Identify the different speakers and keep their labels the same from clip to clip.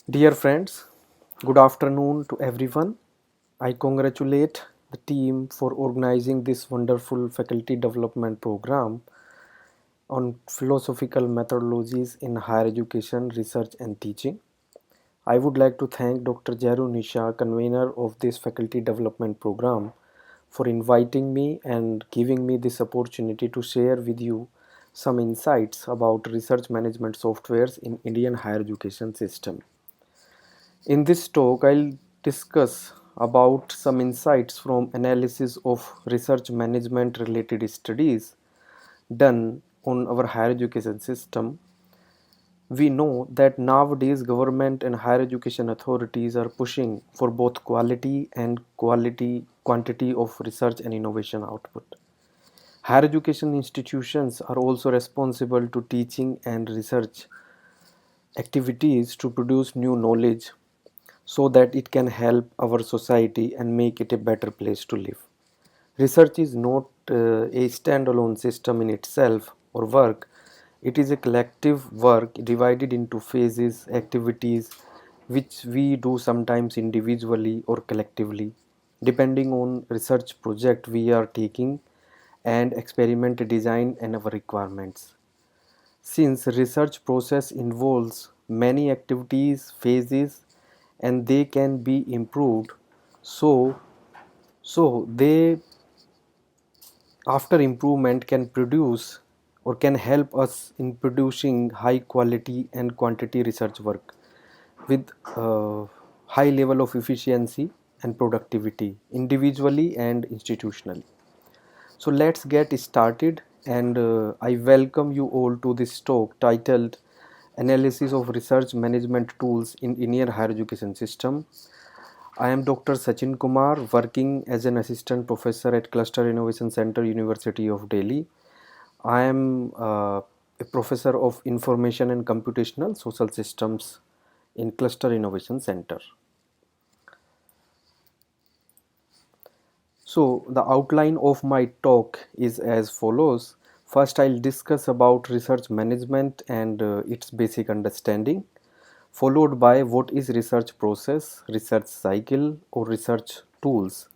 Speaker 1: Dear friends, good afternoon to everyone. I congratulate the team for organizing this wonderful faculty development program on philosophical methodologies in higher education, research, and teaching. I would like to thank Dr. Jaru Nisha, convener of this faculty development program, for inviting me and giving me this opportunity to share with you some insights about research management softwares in Indian higher education system. In this talk, I'll discuss about some insights from analysis of research management related studies done on our higher education system. We know that nowadays government and higher education authorities are pushing for both quality and quantity of research and innovation output. Higher education institutions are also responsible to teaching and research activities to produce new knowledge so that it can help our society and make it a better place to live. Research is not a standalone system in itself or work, it is a collective work divided into phases, activities which we do sometimes individually or collectively, depending on research project we are taking and experiment design and our requirements. Since research process involves many activities, phases, and they can be improved, so they after improvement can produce or can help us in producing high quality and quantity research work with high level of efficiency and productivity individually and institutionally. So let's get started, and I welcome you all to this talk titled Analysis of Research Management Tools in Indian Higher Education System. I am Dr. Sachin Kumar, working as an assistant professor at Cluster Innovation Center, University of Delhi. I am a professor of information and computational social systems in Cluster Innovation Center. So the outline of my talk is as follows. First, I'll discuss about research management and its basic understanding, followed by what is research process, research cycle, or research tools.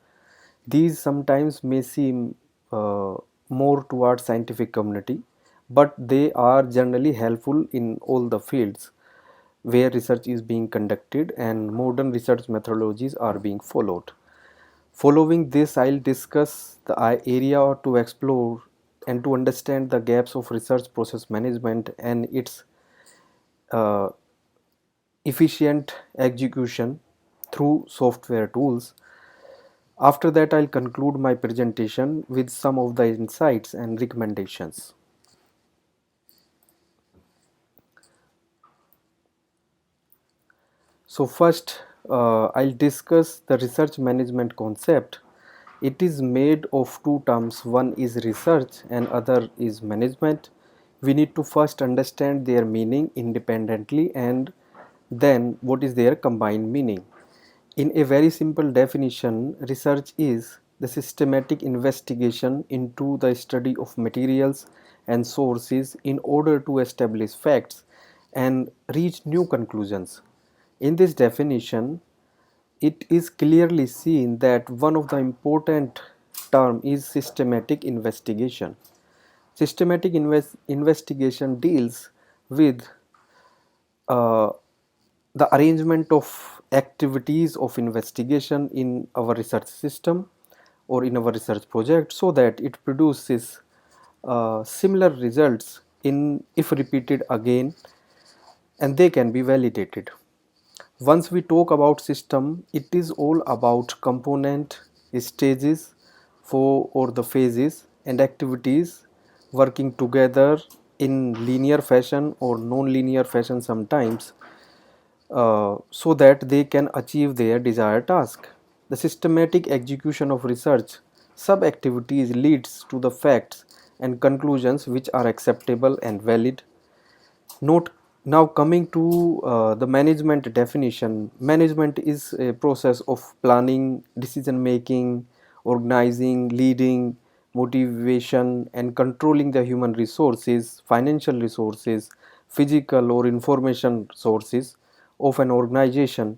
Speaker 1: These sometimes may seem more towards scientific community, but they are generally helpful in all the fields where research is being conducted and modern research methodologies are being followed. Following this, I'll discuss the area to explore and to understand the gaps of research process management and its uh, efficient execution through software tools. After that, I'll conclude my presentation with some of the insights and recommendations. So first, I'll discuss the research management concept. It is made of two terms. One is research and other is management. We need to first understand their meaning independently and then what is their combined meaning. In a very simple definition, research is the systematic investigation into the study of materials and sources in order to establish facts and reach new conclusions. In this definition, it is clearly seen that one of the important term is systematic investigation. Systematic investigation deals with uh, the arrangement of activities of investigation in our research system or in our research project so that it produces similar results in if repeated again, and they can be validated. Once we talk about system, it is all about component, stages for or the phases and activities working together in linear fashion or non-linear fashion sometimes, so that they can achieve their desired task. The systematic execution of research sub-activities leads to the facts and conclusions which are acceptable and valid. Note now coming to the management definition. Management is a process of planning, decision making, organizing, leading, motivation, and controlling the human resources, financial resources, physical or information sources, of an organization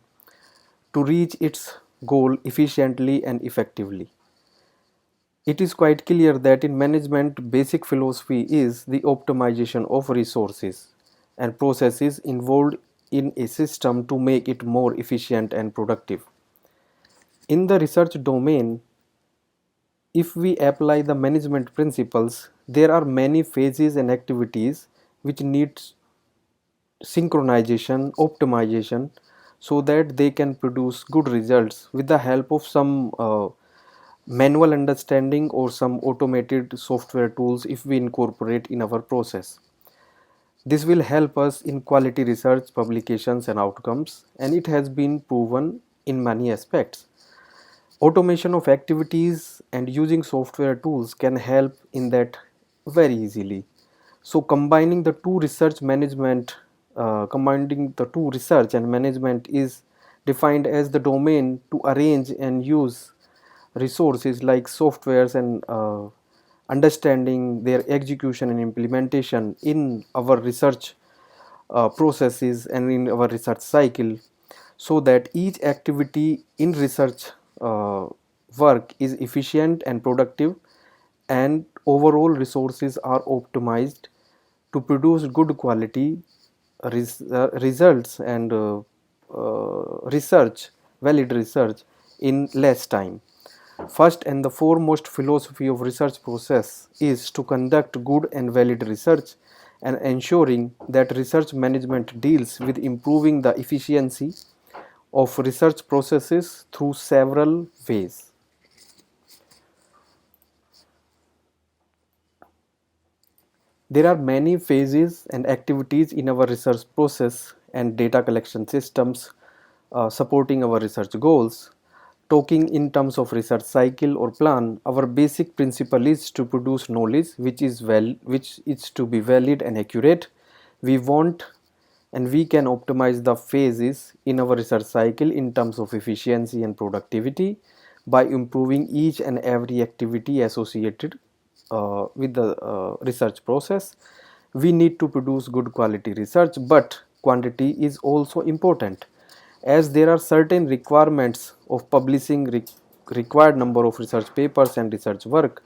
Speaker 1: to reach its goal efficiently and effectively. It is quite clear that in management, basic philosophy is the optimization of resources and processes involved in a system to make it more efficient and productive. In the research domain, if we apply the management principles, there are many phases and activities which need synchronization, optimization, so that they can produce good results with the help of some manual understanding or some automated software tools if we incorporate in our process. This will help us in quality research, publications, and outcomes, and it has been proven in many aspects. Automation of activities and using software tools can help in that very easily. So combining the two research and management is defined as the domain to arrange and use resources like softwares and understanding their execution and implementation in our research processes and in our research cycle, so that each activity in research uh, work is efficient and productive, and overall resources are optimized to produce good quality results and research, valid research in less time. First and the foremost philosophy of research process is to conduct good and valid research and ensuring that research management deals with improving the efficiency of research processes through several ways. There are many phases and activities in our research process and data collection systems supporting our research goals. Talking in terms of research cycle or plan, our basic principle is to produce knowledge which is to be valid and accurate. We want and we can optimize the phases in our research cycle in terms of efficiency and productivity by improving each and every activity associated with the research process. We need to produce good quality research, but quantity is also important, as there are certain requirements of publishing required number of research papers and research work.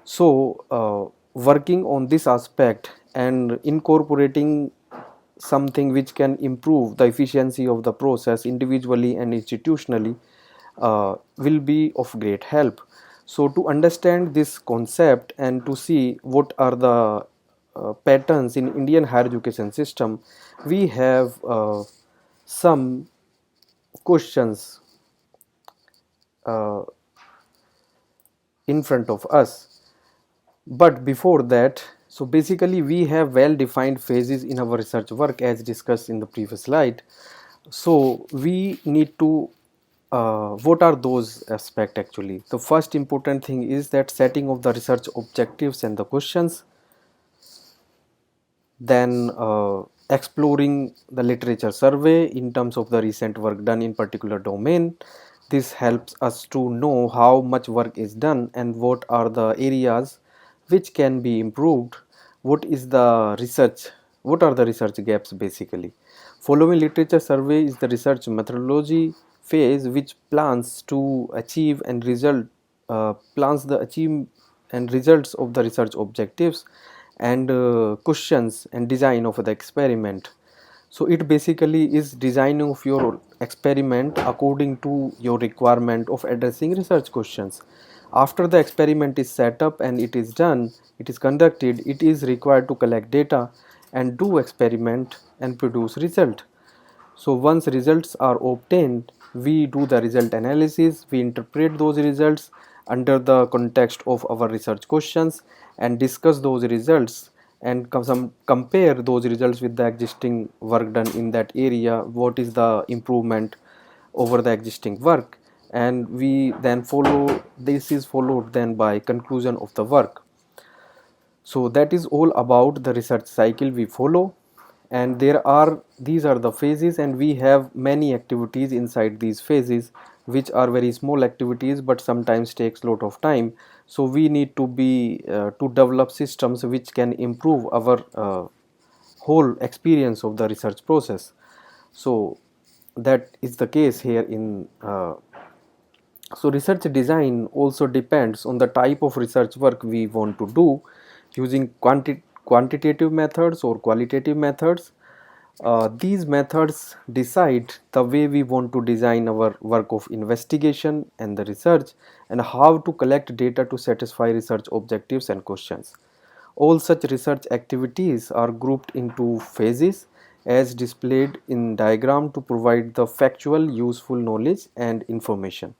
Speaker 1: So working on this aspect and incorporating something which can improve the efficiency of the process individually and institutionally will be of great help. So to understand this concept and to see what are the patterns in Indian higher education system, we have some questions uh, in front of us. But before that, so basically we have well defined phases in our research work as discussed in the previous slide. So we need to what are those aspects actually? The first important thing is that setting of the research objectives and the questions, then exploring the literature survey in terms of the recent work done in particular domain. This helps us to know how much work is done and what are the areas which can be improved, what is the research, what are the research gaps basically. Following literature survey is the research methodology phase, which plans to achieve and result plans the achieve and results of the research objectives and questions and design of the experiment. So it basically is designing of your experiment according to your requirement of addressing research questions. After the experiment is set up and it is done, it is conducted, it is required to collect data and do experiment and produce result. So once results are obtained, we do the result analysis, we interpret those results under the context of our research questions and discuss those results and compare those results with the existing work done in that area, what is the improvement over the existing work, and we then follow, this is followed then by conclusion of the work. So that is all about the research cycle we follow, and these are the phases, and we have many activities inside these phases which are very small activities but sometimes takes lot of time. So we need to be to develop systems which can improve our whole experience of the research process. So that is the case here in so research design also depends on the type of research work we want to do using quantitative methods or qualitative methods. These methods decide the way we want to design our work of investigation and the research, and how to collect data to satisfy research objectives and questions. All such research activities are grouped into phases as displayed in diagram to provide the factual useful knowledge and information.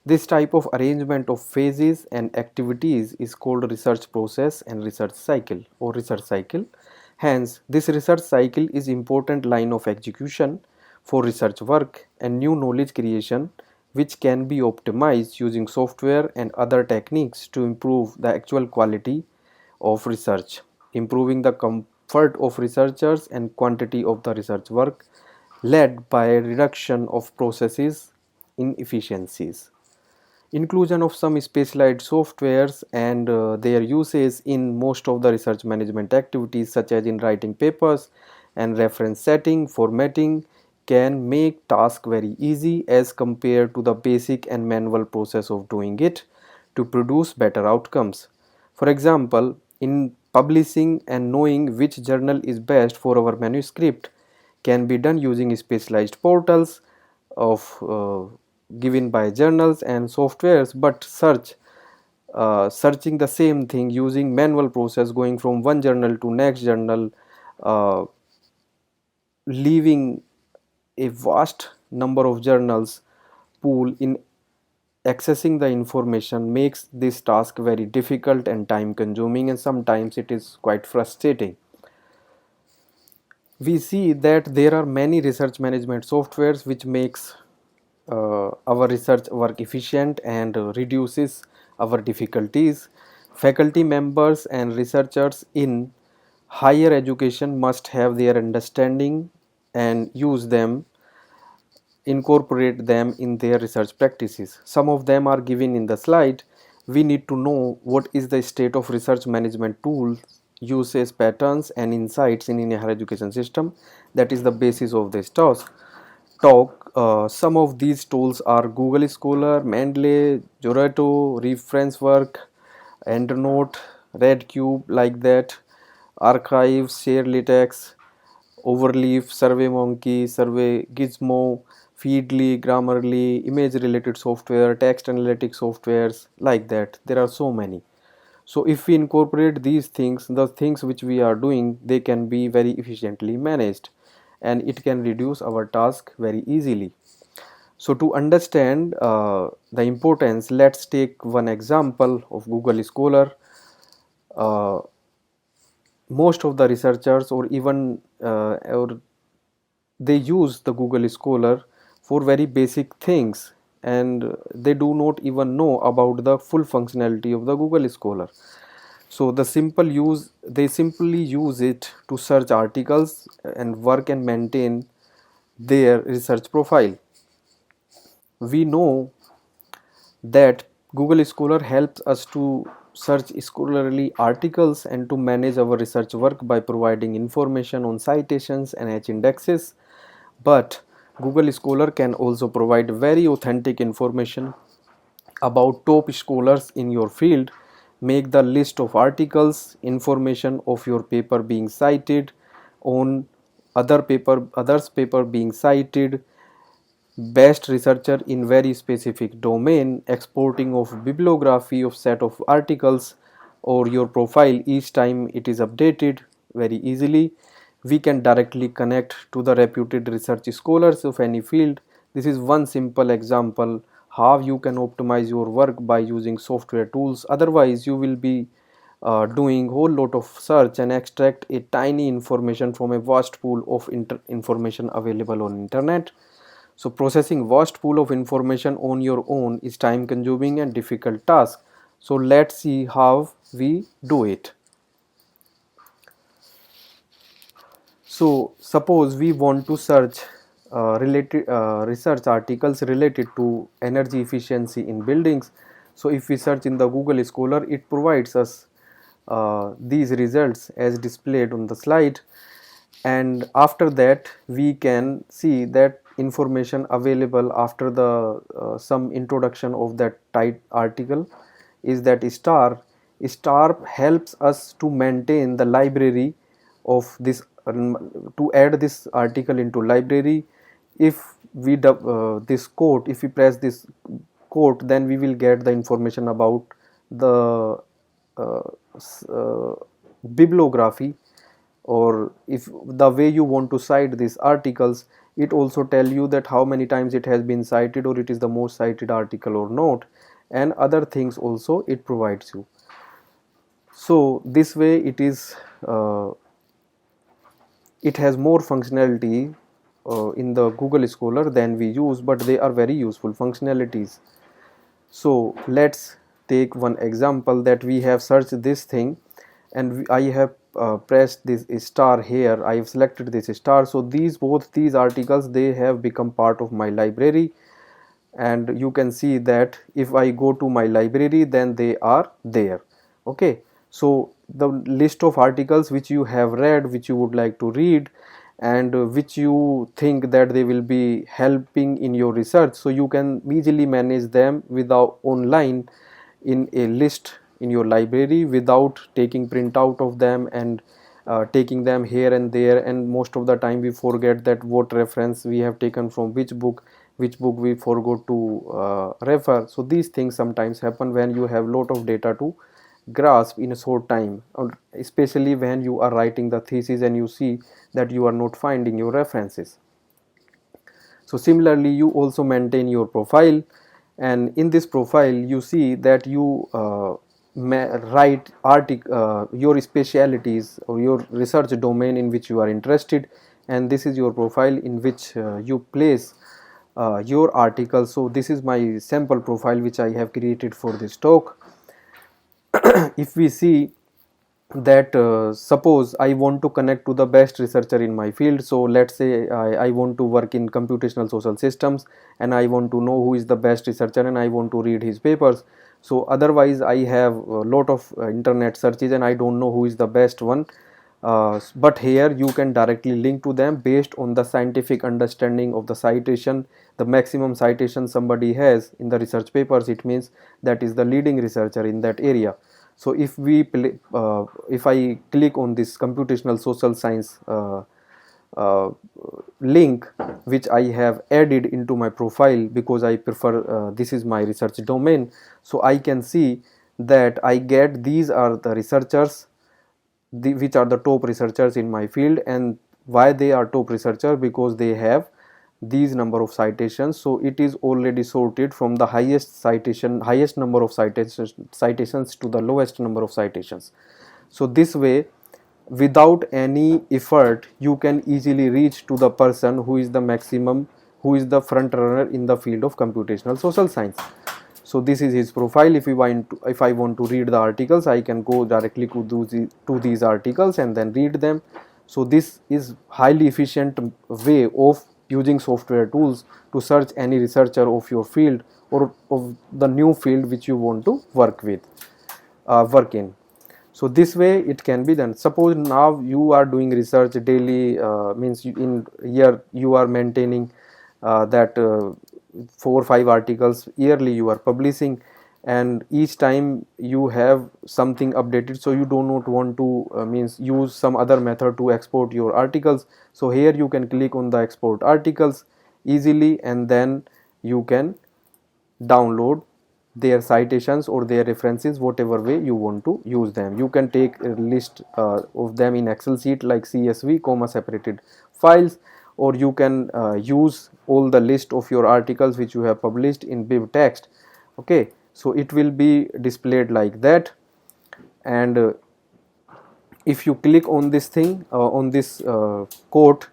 Speaker 1: This type of arrangement of phases and activities is called research process and research cycle or research cycle. Hence, this research cycle is important line of execution for research work and new knowledge creation, which can be optimized using software and other techniques to improve the actual quality of research, improving the comfort of researchers and quantity of the research work, led by a reduction of processes inefficiencies. Inclusion of some specialized softwares and their usage in most of the research management activities, such as in writing papers and reference setting formatting, can make task very easy as compared to the basic and manual process of doing it to produce better outcomes. For example, in publishing, and knowing which journal is best for our manuscript can be done using specialized portals of given by journals and softwares, but searching the same thing using manual process, going from one journal to next journal, uh, leaving a vast number of journals pool in accessing the information, makes this task very difficult and time consuming, and sometimes it is quite frustrating. We see that there are many research management softwares which makes our research work efficient and reduces our difficulties. Faculty members and researchers in higher education must have their understanding and use them, incorporate them in their research practices. Some of them are given in the slide. We need to know what is the state of research management tools, uses, patterns and insights in a higher education system. That is the basis of this talk. Some of these tools are Google Scholar, Mendeley, Zorato, ReferenceWorks, EndNote, RedCube, like that, Archives, ShareLatex, Overleaf, SurveyMonkey, Survey Gizmo, Feedly, Grammarly, image related software, text analytic softwares, like that. There are so many. So if we incorporate these things, the things which we are doing, they can be very efficiently managed and it can reduce our task very easily. So to understand the importance, let's take one example of Google Scholar. Uh, Most of the researchers or even or they use the Google Scholar for very basic things, and they do not even know about the full functionality of the Google Scholar. So they simply use it to search articles and work and maintain their research profile. We know that Google Scholar helps us to search scholarly articles and to manage our research work by providing information on citations and H indexes. But Google Scholar can also provide very authentic information about top scholars in your field, make the list of articles, information of your paper being cited, on others paper being cited, best researcher in very specific domain, exporting of bibliography of set of articles or your profile each time it is updated very easily. We can directly connect to the reputed research scholars of any field. This is one simple example how you can optimize your work by using software tools. Otherwise you will be doing whole lot of search and extract a tiny information from a vast pool of information available on internet. So processing vast pool of information on your own is time consuming and difficult task. So let's see how we do it. So suppose we want to search related research articles related to energy efficiency in buildings. So if we search in the Google Scholar, it provides us these results as displayed on the slide. and after that we can see that information available after the some introduction of that type article is that star helps us to maintain the library of this, to add this article into library. If we this quote, if we press this quote, then we will get the information about the uh, uh, bibliography, or if the way you want to cite these articles. It also tell you that how many times it has been cited, or it is the most cited article or not, and other things also it provides you. So this way it has more functionality in the Google Scholar than we use, but they are very useful functionalities. So let's take one example that we have searched this thing, and I have pressed this star here. I have selected this star. So both these articles, they have become part of my library, and you can see that if I go to my library, then they are there. Okay, so the list of articles which you have read, which you would like to read, and which you think that they will be helping in your research, so you can easily manage them without online in a list in your library without taking printout of them and taking them here and there. And most of the time we forget that what reference we have taken from which book we forgot to refer. So these things sometimes happen when you have lot of data to grasp in a short time, or especially when you are writing the thesis and you see that you are not finding your references. So similarly, you also maintain your profile, and in this profile you see that you write your specialities or your research domain in which you are interested, and this is your profile in which you place your article. So this is my sample profile which I have created for this talk. If we see that suppose I want to connect to the best researcher in my field, so let's say I want to work in computational social systems, and I want to know who is the best researcher, and I want to read his papers. So otherwise I have a lot of internet searches and I don't know who is the best one, but here you can directly link to them based on the scientific understanding of the citation. The maximum citation somebody has in the research papers, it means that is the leading researcher in that area. So if I click on this computational social science uh, link which I have added into my profile, because I prefer this is my research domain, so I can see that I get these are the researchers, which are the top researchers in my field. And why they are top researcher? Because they have these number of citations. So it is already sorted from the highest number of citations to the lowest number of citations. So this way, without any effort, you can easily reach to the person who is the maximum, who is the front runner in the field of computational social science. So this is his profile. If I want to read the articles, I can go directly to these articles and then read them. So this is highly efficient way of using software tools to search any researcher of your field or of the new field which you want to work in. So this way it can be done. Suppose now you are doing research daily, means in year you are maintaining that 4 or 5 articles yearly you are publishing, and each time you have something updated, so you do not want to means use some other method to export your articles. So here you can click on the export articles easily, and then you can download their citations or their references, whatever way you want to use them. You can take a list of them in Excel sheet like CSV, comma separated files, or you can use all the list of your articles which you have published in BibTeX. Okay, so it will be displayed like that. And if you click on this thing, on this quote,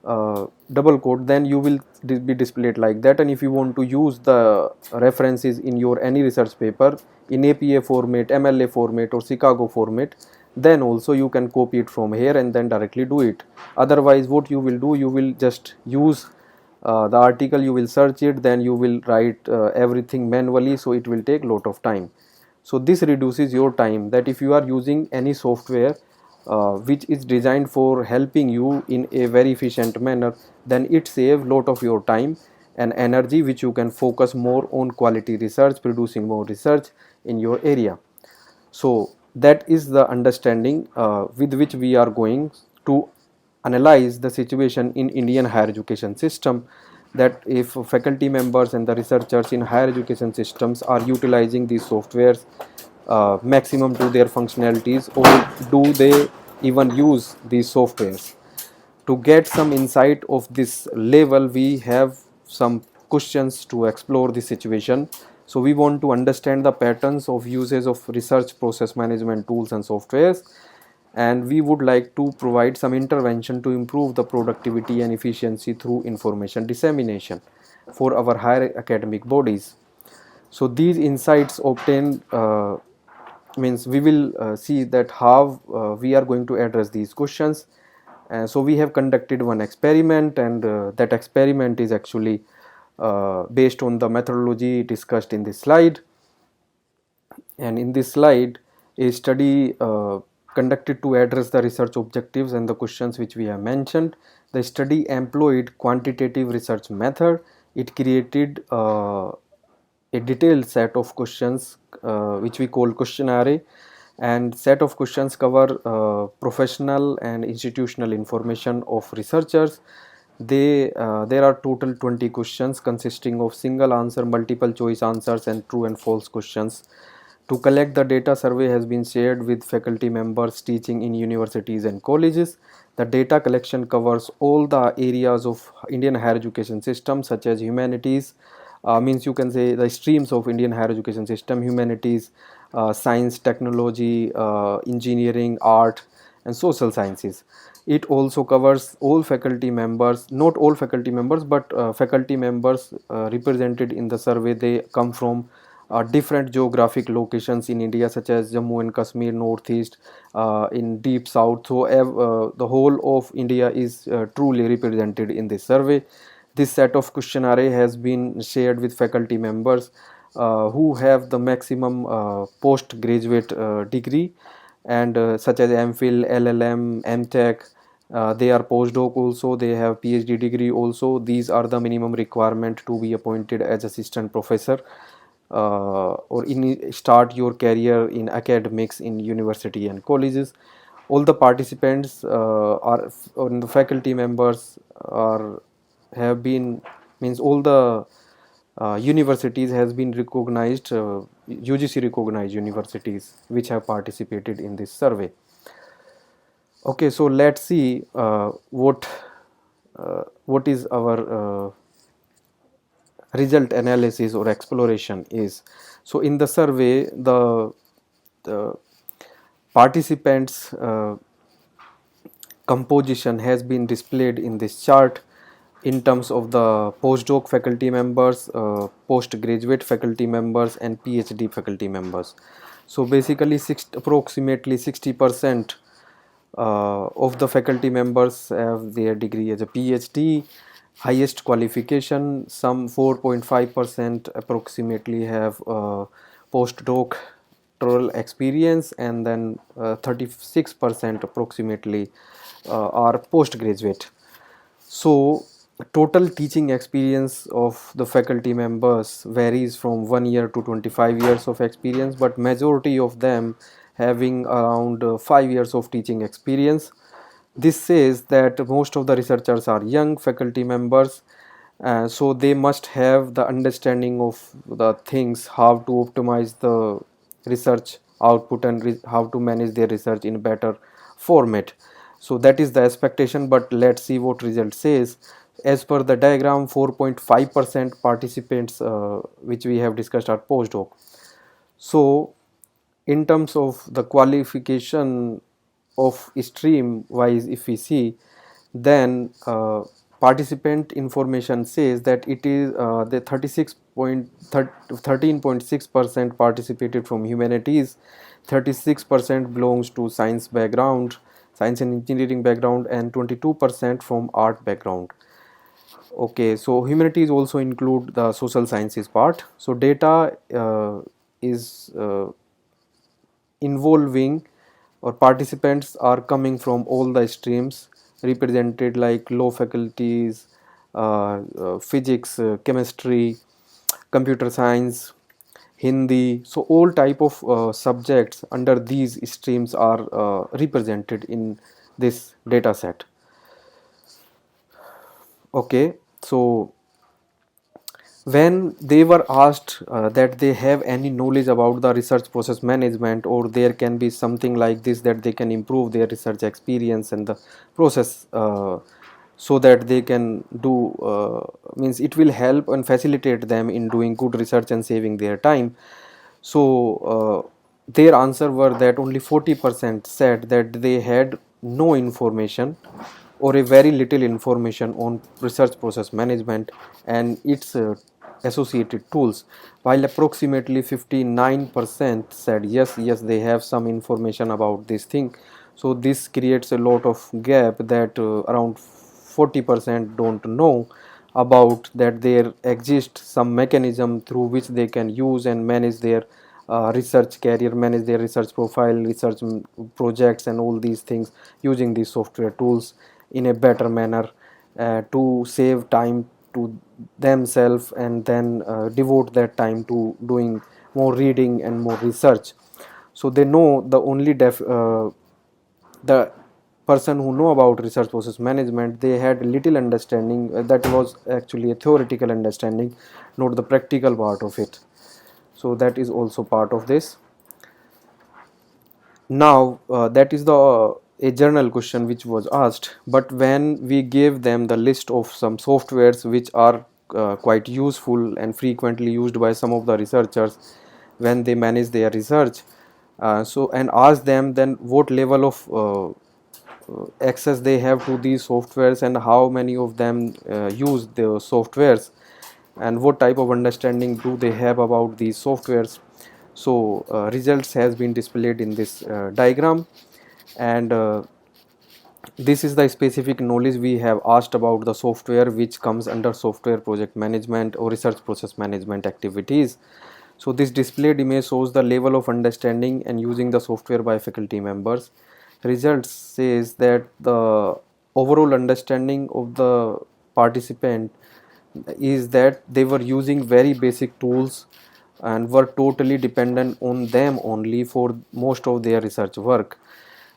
Speaker 1: double quote, then you will be displayed like that. And if you want to use the references in your any research paper in APA format, MLA format, or Chicago format, then also you can copy it from here and then directly do it. Otherwise what you will do, you will just use the article, you will search it, then you will write everything manually, so it will take lot of time. So this reduces your time, that if you are using any software which is designed for helping you in a very efficient manner, then it saves lot of your time and energy, which you can focus more on quality research, producing more research in your area. So that is the understanding with which we are going to analyze the situation in Indian higher education system, that if faculty members and the researchers in higher education systems are utilizing these softwares maximum to their functionalities, or do they even use these softwares. To get some insight of this level, we have some questions to explore the situation. So we want to understand the patterns of uses of research process management tools and softwares, and we would like to provide some intervention to improve the productivity and efficiency through information dissemination for our higher academic bodies. So these insights obtained means we will see that how we are going to address these questions. So we have conducted one experiment, and that experiment is actually based on the methodology discussed in this slide. And in this slide, a study conducted to address the research objectives and the questions which we have mentioned. The study employed quantitative research method. It created a detailed set of questions which we call questionnaire, and set of questions cover professional and institutional information of researchers. There are total 20 questions consisting of single answer, multiple choice answers, and true and false questions. To collect the data, survey has been shared with faculty members teaching in universities and colleges. The data collection covers all the areas of Indian higher education system, such as humanities, means you can say the streams of Indian higher education system: humanities, science, technology, engineering, art, and social sciences. It also covers all faculty members, not all faculty members, but faculty members represented in the survey. They come from different geographic locations in India, such as Jammu and Kashmir, Northeast, in Deep South. So the whole of India is truly represented in this survey. This set of questionnaire has been shared with faculty members who have the maximum postgraduate degree, and such as MPhil, LLM, MTech. They are postdoc also, they have PhD degree also. These are the minimum requirement to be appointed as assistant professor or start your career in academics in university and colleges. All the participants are, or the faculty members are, have been, means all the universities has been recognized, UGC recognized universities which have participated in this survey. Okay, so let's see what is our result analysis or exploration is. So in the survey, the participants composition has been displayed in this chart in terms of the postdoc faculty members, postgraduate faculty members, and PhD faculty members. So basically approximately 60% of the faculty members have their degree as a PhD. Highest qualification, some 4.5% approximately have postdoctoral experience, and then 36% approximately are postgraduate. So total teaching experience of the faculty members varies from 1 year to 25 years of experience, but majority of them having around 5 years of teaching experience. This says that most of the researchers are young faculty members, so they must have the understanding of the things, how to optimize the research output, and how to manage their research in better format. So that is the expectation, but let's see what result says. As per the diagram, 4.5% participants which we have discussed are postdoc. So in terms of the qualification of stream wise, if we see, then participant information says that it is the 13.6% participated from humanities, 36% belongs to science background, science and engineering background, and 22% from art background. Okay, so humanities also include the social sciences part. So data is involving or participants are coming from all the streams represented, like law faculties, physics, chemistry, computer science, Hindi. So all type of subjects under these streams are represented in this data set. Okay, so when they were asked that they have any knowledge about the research process management, or there can be something like this that they can improve their research experience and the process, so that they can do, means it will help and facilitate them in doing good research and saving their time. So their answer were that only 40% said that they had no information or a very little information on research process management and its associated tools, while approximately 59% said yes, they have some information about this thing. So this creates a lot of gap, that around 40% don't know about that there exists some mechanism through which they can use and manage their research career, manage their research profile, research projects and all these things using these software tools in a better manner, to save time to themselves and then devote that time to doing more reading and more research. So they know the only the person who know about research process management, they had little understanding, that was actually a theoretical understanding, not the practical part of it. So that is also part of this. Now that is the a journal question which was asked, but when we gave them the list of some softwares which are quite useful and frequently used by some of the researchers when they manage their research, so and ask them then what level of access they have to these softwares and how many of them use the softwares and what type of understanding do they have about these softwares. So results has been displayed in this diagram, and this is the specific knowledge we have asked about the software which comes under software project management or research process management activities. So this displayed image shows the level of understanding and using the software by faculty members. Results says that the overall understanding of the participant is that they were using very basic tools and were totally dependent on them only for most of their research work,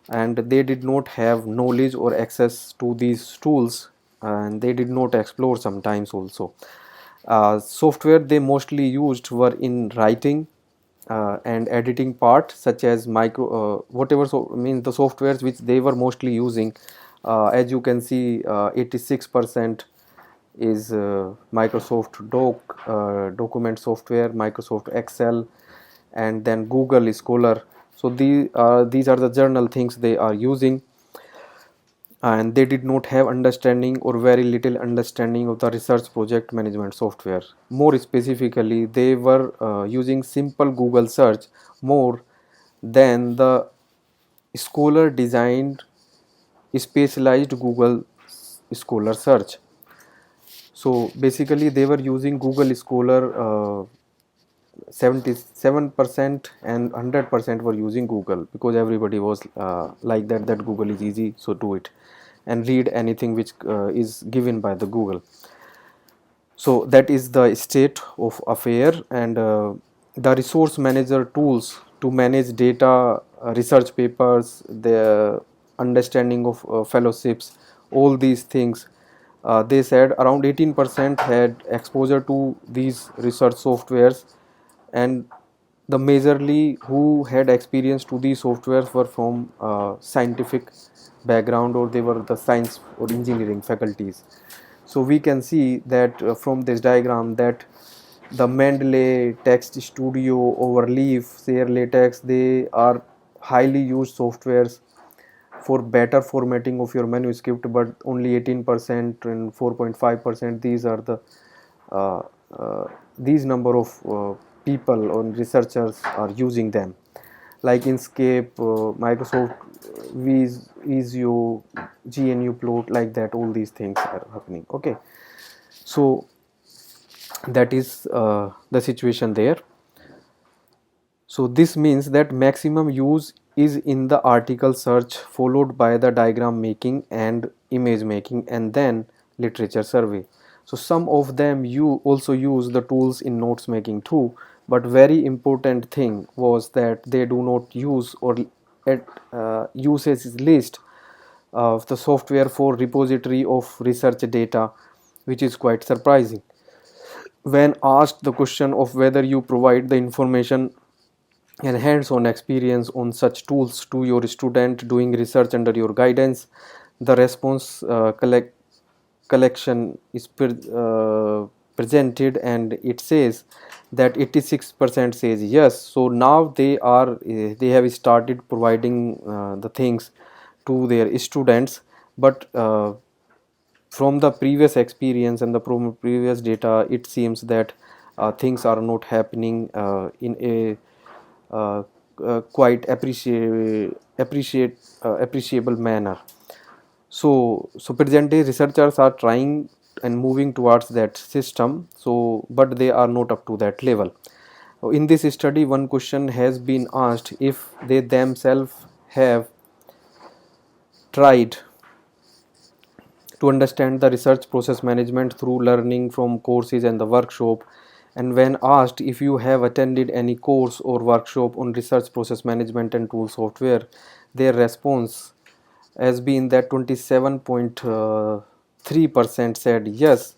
Speaker 1: and they did not have knowledge or access to these tools, and they did not explore sometimes also. Software they mostly used were in writing and editing part, such as micro whatever, so means the softwares which they were mostly using, as you can see, 86% is Microsoft document software, Microsoft Excel, and then Google Scholar. So these are the journal things they are using, and they did not have understanding or very little understanding of the research project management software. More specifically, they were using simple Google search more than the Scholar designed specialized Google Scholar search. So basically they were using Google Scholar, 77% and 100% were using Google, because everybody was like that Google is easy, so do it and read anything which is given by the Google. So that is the state of affair, and the resource manager tools to manage data, research papers, the understanding of fellowships, all these things, they said around 18% had exposure to these research softwares, and the majorly who had experience to these softwares were from scientific background, or they were the science or engineering faculties. So we can see that from this diagram that the Mendeley, Text Studio, Overleaf, Share Latex, they are highly used softwares for better formatting of your manuscript, but only 18% and 4.5%, these are the uh, uh, these number of people or researchers are using them, like Inkscape, Microsoft Visio, GNU Plot, like that, all these things are happening. Okay, so that is the situation there. So this means that maximum use is in the article search, followed by the diagram making and image making, and then literature survey. So some of them you also use the tools in notes making too, but very important thing was that they do not use or at usage list of the software for repository of research data, which is quite surprising. When asked the question of whether you provide the information and hands-on experience on such tools to your student doing research under your guidance, the response collection is presented, and it says that 86% says yes. So now they have started providing the things to their students, but from the previous experience and the previous data, it seems that things are not happening in a uh, quite appreciable manner. So present day researchers are trying and moving towards that system, so but they are not up to that level. In this study, one question has been asked if they themselves have tried to understand the research process management through learning from courses and the workshop. And when asked if you have attended any course or workshop on research process management and tool software, their response has been that 27.3% said yes,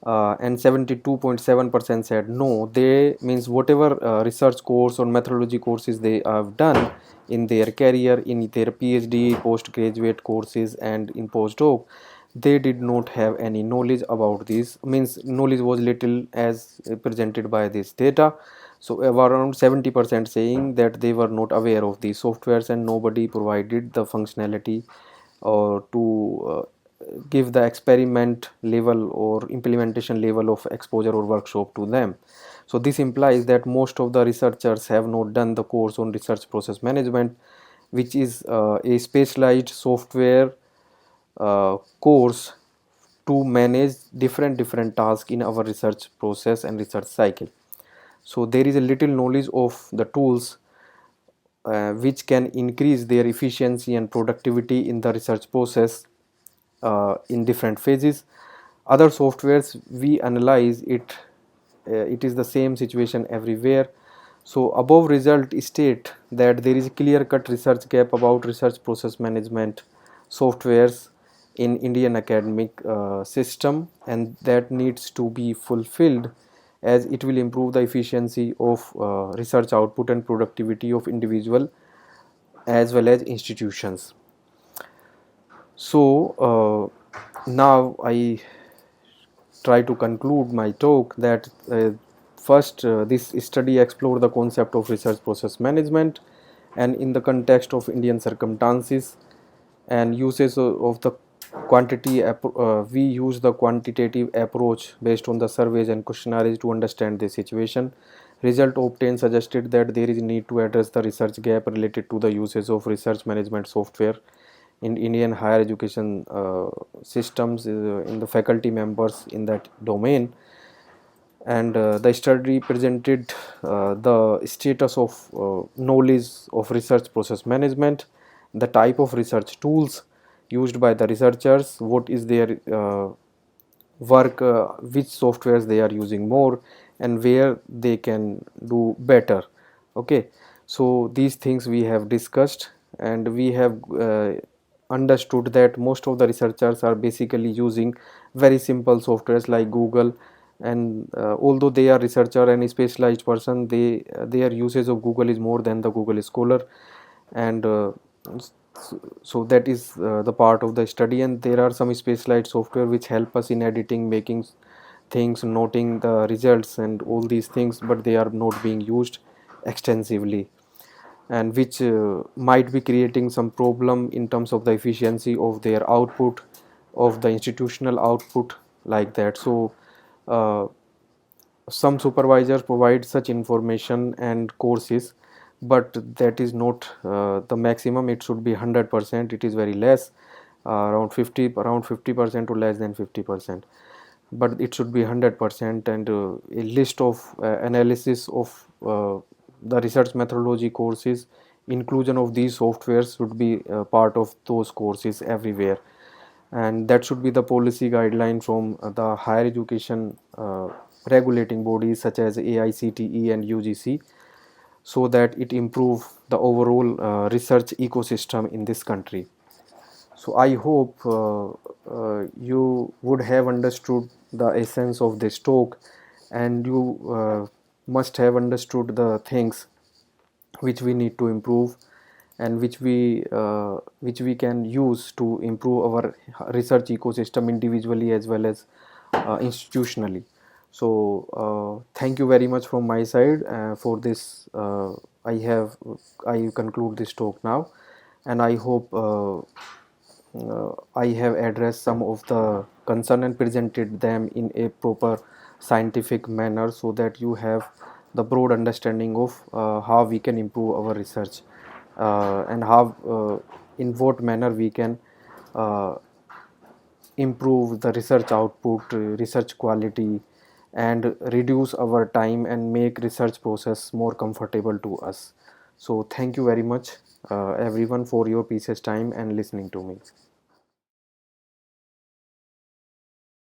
Speaker 1: and 72.7% said no. They means whatever research course or methodology courses they have done in their career, in their PhD, postgraduate courses, and in postdoc, they did not have any knowledge about this. Means knowledge was little as presented by this data. So around 70% saying that they were not aware of these softwares and nobody provided the functionality or to give the experiment level or implementation level of exposure or workshop to them. So this implies that most of the researchers have not done the course on research process management, which is a specialized software course to manage different tasks in our research process and research cycle. So there is a little knowledge of the tools which can increase their efficiency and productivity in the research process in different phases. Other softwares we analyze it, it is the same situation everywhere. So above result state that there is a clear cut research gap about research process management softwares in Indian academic system, and that needs to be fulfilled as it will improve the efficiency of research output and productivity of individual as well as institutions. So now I try to conclude my talk that first this study explored the concept of research process management and in the context of Indian circumstances and uses of the we use the quantitative approach based on the surveys and questionnaires to understand the situation. Result obtained suggested that there is a need to address the research gap related to the uses of research management software in Indian higher education systems in the faculty members in that domain. And the study presented the status of knowledge of research process management, the type of research tools used by the researchers, what is their work, which softwares they are using more, and where they can do better. Okay, so these things we have discussed, and we have understood that most of the researchers are basically using very simple softwares like Google, and although they are researcher and a specialized person, their usage of Google is more than the Google Scholar. And so that is the part of the study, and there are some specialized software which help us in editing, making things, noting the results and all these things, but they are not being used extensively, and which might be creating some problem in terms of the efficiency of their output, of the institutional output, like that. So uh, some supervisors provide such information and courses, but that is not the maximum. It should be 100%. It is very less, around 50% to less than 50%, but it should be 100%. And a list of analysis of the research methodology courses inclusion of these softwares should be part of those courses everywhere, and that should be the policy guideline from the higher education regulating bodies such as AICTE and UGC, so that it improve the overall research ecosystem in this country. So I hope you would have understood the essence of this talk, and you must have understood the things which we need to improve, and which we can use to improve our research ecosystem individually as well as institutionally. So thank you very much from my side for this. I conclude this talk now, and I hope I have addressed some of the concern and presented them in a proper scientific manner, so that you have the broad understanding of how we can improve our research, and how in what manner we can uh, improve the research output, research quality, and reduce our time and make research process more comfortable to us. So thank you very much everyone for your precious time and listening to me.